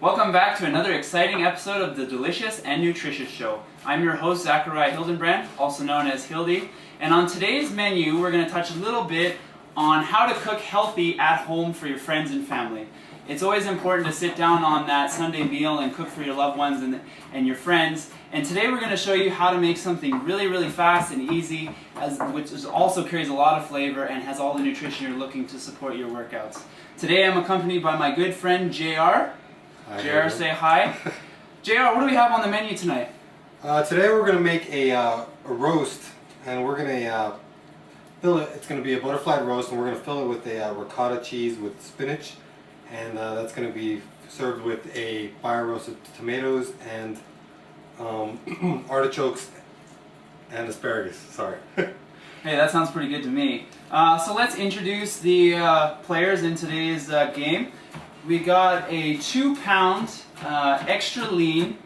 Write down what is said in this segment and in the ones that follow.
Welcome back to another exciting episode of the Delicious and Nutritious Show. I'm your host, Zacariah Hildenbrand, also known as Hildy, and on today's menu we're going to touch a little bit on how to cook healthy at home for your friends and family. It's always important to sit down on that Sunday meal and cook for your loved ones and your friends, and today we're going to show you how to make something really fast and easy, which also carries a lot of flavor and has all the nutrition you're looking to support your workouts. Today I'm accompanied by my good friend JR. Hi, JR, say hi. JR, what do we have on the menu tonight? Today we're going to make a roast, and we're going to fill it. It's going to be a butterfly roast, and we're going to fill it with a ricotta cheese with spinach, and that's going to be served with a fire roasted tomatoes and artichokes and asparagus. Sorry. Hey, that sounds pretty good to me. So let's introduce the players in today's game. We got a 2-pound extra lean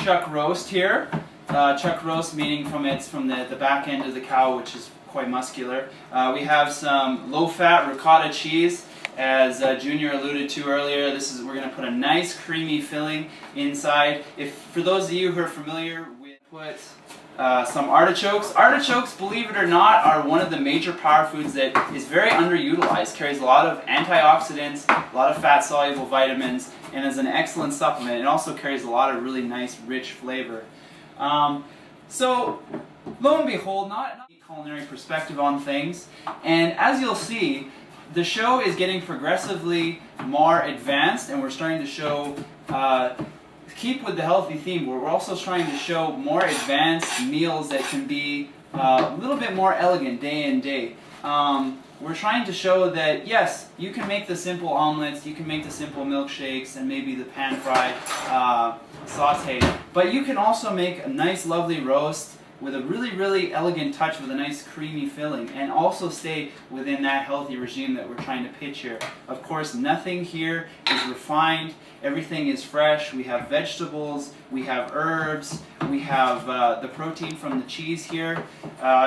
chuck roast here. Chuck roast meaning from the back end of the cow, which is quite muscular. We have some low-fat ricotta cheese, as Junior alluded to earlier. We're going to put a nice creamy filling inside. For those of you who are familiar with, put some artichokes. Artichokes, believe it or not, are one of the major power foods that is very underutilized. Carries a lot of antioxidants, a lot of fat-soluble vitamins, and is an excellent supplement. It also carries a lot of really nice, rich flavor. So, lo and behold, not a culinary perspective on things, and as you'll see, the show is getting progressively more advanced, and we're starting to show keep with the healthy theme, but we're also trying to show more advanced meals that can be a little bit more elegant day in day. We're trying to show that, yes, you can make the simple omelets, you can make the simple milkshakes, and maybe the pan-fried saute, but you can also make a nice, lovely roast with a really elegant touch with a nice creamy filling, and also stay within that healthy regime that we're trying to pitch here. Of course, nothing here is refined. Everything is fresh. We have vegetables, we have herbs, we have the protein from the cheese here.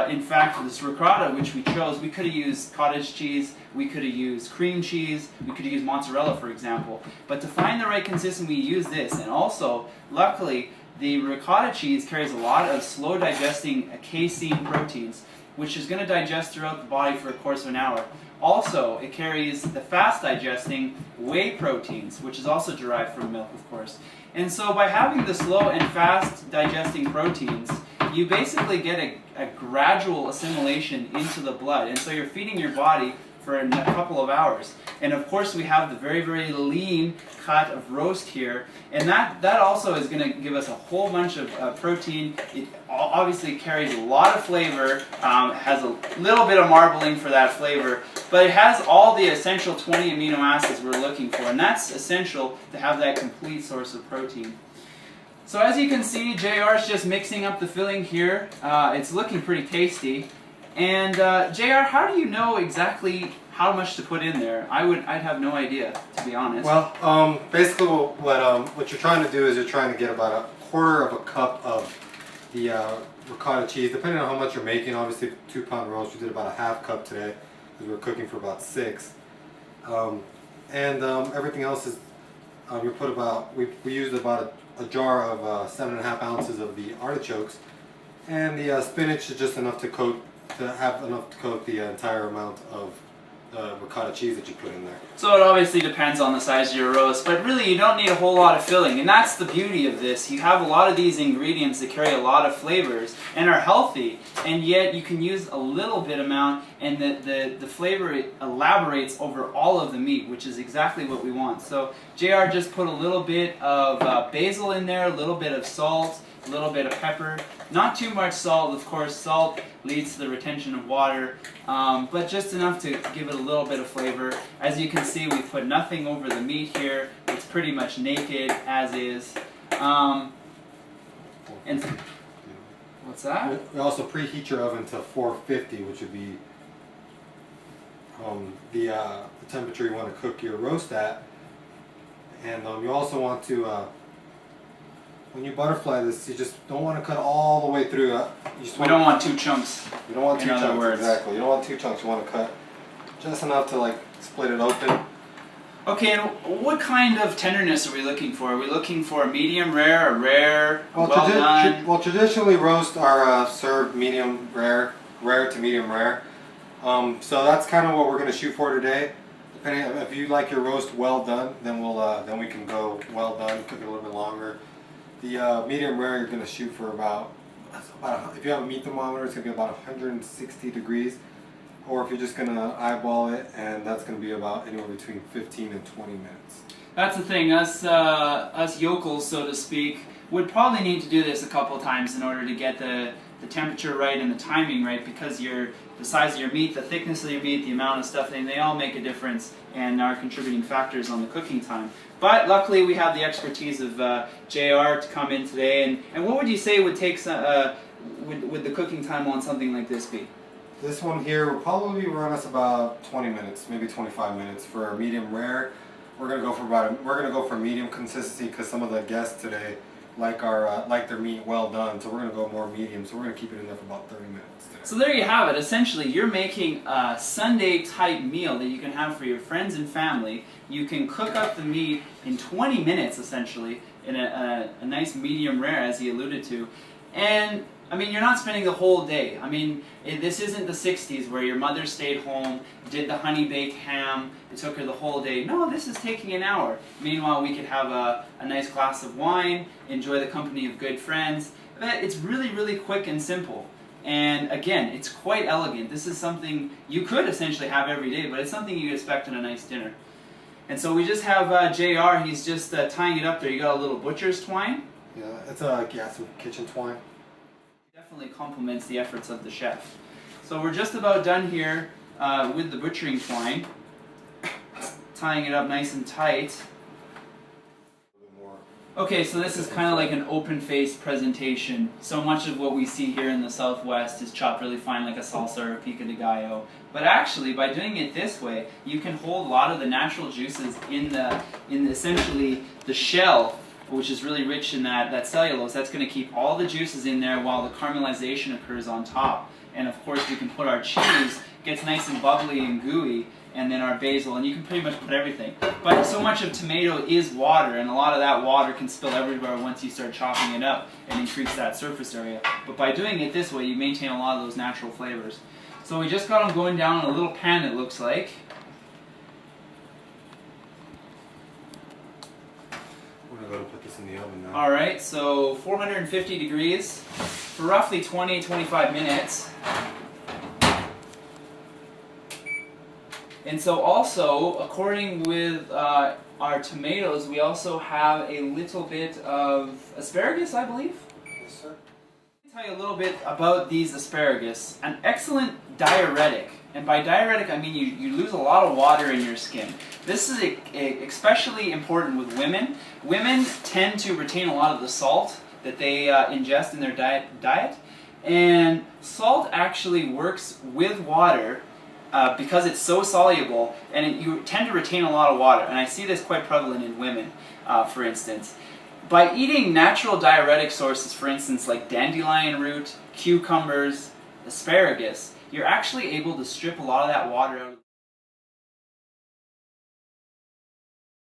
In fact, this ricotta, which we chose, we could have used cottage cheese, we could have used cream cheese, we could have used mozzarella, for example. But to find the right consistency, we use this. And also, luckily, the ricotta cheese carries a lot of slow digesting casein proteins, which is going to digest throughout the body for a course of an hour. Also, it carries the fast digesting whey proteins, which is also derived from milk, of course. And so by having the slow and fast digesting proteins, you basically get a gradual assimilation into the blood. And so you're feeding your body for a couple of hours. And of course we have the very lean cut of roast here, and that also is going to give us a whole bunch of protein. It obviously carries a lot of flavor, has a little bit of marbling for that flavor, but it has all the essential 20 amino acids we're looking for, and that's essential to have that complete source of protein. So as you can see, JR is just mixing up the filling here. It's looking pretty tasty. And JR, how do you know exactly how much to put in there? I'd have no idea, to be honest. Well, basically what you're trying to do is you're trying to get about 1/4 of a cup of the ricotta cheese, depending on how much you're making. Obviously, 2-pound roast, we did about a 1/2 cup today because we're cooking for about 6. Everything else is you put about we used about a jar of 7.5 ounces of the artichokes, and the spinach is just enough to coat the entire amount of ricotta cheese that you put in there. So it obviously depends on the size of your roast, but really you don't need a whole lot of filling, and that's the beauty of this. You have a lot of these ingredients that carry a lot of flavors and are healthy, and yet you can use a little bit amount, and the flavor elaborates over all of the meat, which is exactly what we want. So JR just put a little bit of basil in there, a little bit of salt, a little bit of pepper. Not too much salt, of course. Salt leads to the retention of water, but just enough to give it a little bit of flavor. As you can see, we put nothing over the meat here. It's pretty much naked as is. And what's that? We also preheat your oven to 450, which would be the temperature you want to cook your roast at. And you also want to when you butterfly this, you just don't want to cut all the way through. We don't want 2 chunks. You don't want 2 chunks, words. exactly. You don't want 2 chunks. You want to cut just enough to like split it open. Okay, and what kind of tenderness are we looking for? Are we looking for a medium rare, a rare, well done? Well, traditionally roasts are served medium rare, rare to medium rare. So that's kind of what we're going to shoot for today. Depending if you like your roast well done, then we can go well done, cook it a little bit longer. The medium rare you're going to shoot for about if you have a meat thermometer, it's going to be about 160 degrees. Or if you're just going to eyeball it, and that's going to be about anywhere between 15 and 20 minutes. That's the thing, us yokels, so to speak, would probably need to do this a couple of times in order to get the temperature right and the timing right, because the size of your meat, the thickness of your meat, the amount of stuffing, they all make a difference and are contributing factors on the cooking time. But luckily we have the expertise of JR to come in today, and what would you say would take would the cooking time on something like this be? This one here will probably run us about 20 minutes, maybe 25 minutes for a medium rare. We're gonna go for medium consistency because some of the guests today like their meat well done, so we're gonna go more medium. So we're gonna keep it in there for about 30 minutes today. So there you have it. Essentially, you're making a Sunday type meal that you can have for your friends and family. You can cook up the meat in 20 minutes, essentially, in a nice medium rare, as he alluded to, and I mean, you're not spending the whole day. I mean, this isn't the 60s where your mother stayed home, did the honey baked ham, it took her the whole day. No, this is taking an hour. Meanwhile, we could have a nice glass of wine, enjoy the company of good friends. It's really, really quick and simple. And again, it's quite elegant. This is something you could essentially have every day, but it's something you expect in a nice dinner. And so we just have JR, he's just tying it up there. You got a little butcher's twine? Yeah, it's some kitchen twine. Definitely complements the efforts of the chef. So we're just about done here with the butchering twine, tying it up nice and tight. Okay, so this is kind of like an open-faced presentation. So much of what we see here in the Southwest is chopped really fine like a salsa or a pico de gallo. But actually, by doing it this way, you can hold a lot of the natural juices in essentially the shell, which is really rich in that cellulose. That's going to keep all the juices in there while the caramelization occurs on top. And of course we can put our cheese, gets nice and bubbly and gooey, and then our basil, and you can pretty much put everything. But so much of tomato is water, and a lot of that water can spill everywhere once you start chopping it up and increase that surface area. But by doing it this way, you maintain a lot of those natural flavors. So we just got them going down in a little pan, it looks like. Go to put this in the oven now. Alright, so 450 degrees for roughly 20-25 minutes. And so also, according with our tomatoes, we also have a little bit of asparagus, I believe? Yes, sir. Let me tell you a little bit about these asparagus. An excellent diuretic. And by diuretic, I mean you lose a lot of water in your skin. This is especially important with women. Women tend to retain a lot of the salt that they ingest in their diet. And salt actually works with water because it's so soluble, and you tend to retain a lot of water. And I see this quite prevalent in women, for instance. By eating natural diuretic sources, for instance, like dandelion root, cucumbers, asparagus, you're actually able to strip a lot of that water out.